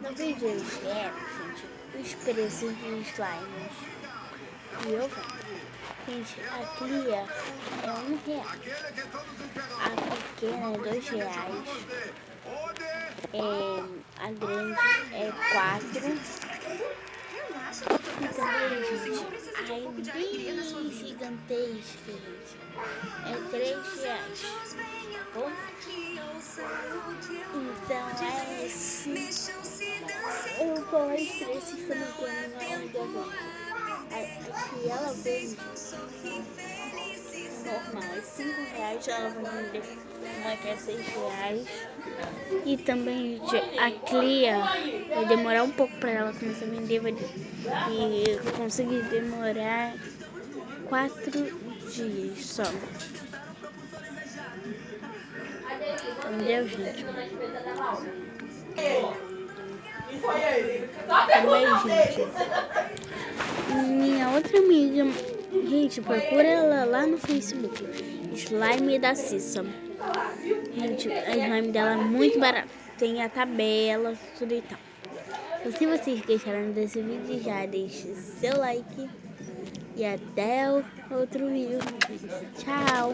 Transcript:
No vídeo eu quero, gente, os preços de slimes que eu vendo. Gente, a cria é R$1. A pequena é R$2. A grande é 4. E também, gente, a bem gigantesca, gente, é R$3. Tá bom? Então é assim. Eu vou os preços também que a minha amiga vende. Aqui ela vende normal, é R$5. Ela vai vender uma que é R$6. E também, gente, a cria vai demorar um pouco para ela começar a vender. E conseguir demorar 4 dias só. Entendeu, gente? Também, gente, minha outra amiga, gente, procura ela lá no Facebook, Slime da Cissa. Gente, a slime dela é muito barata, tem a tabela, tudo e tal. Então, se vocês gostaram desse vídeo, já deixe seu like e até o outro vídeo. Tchau!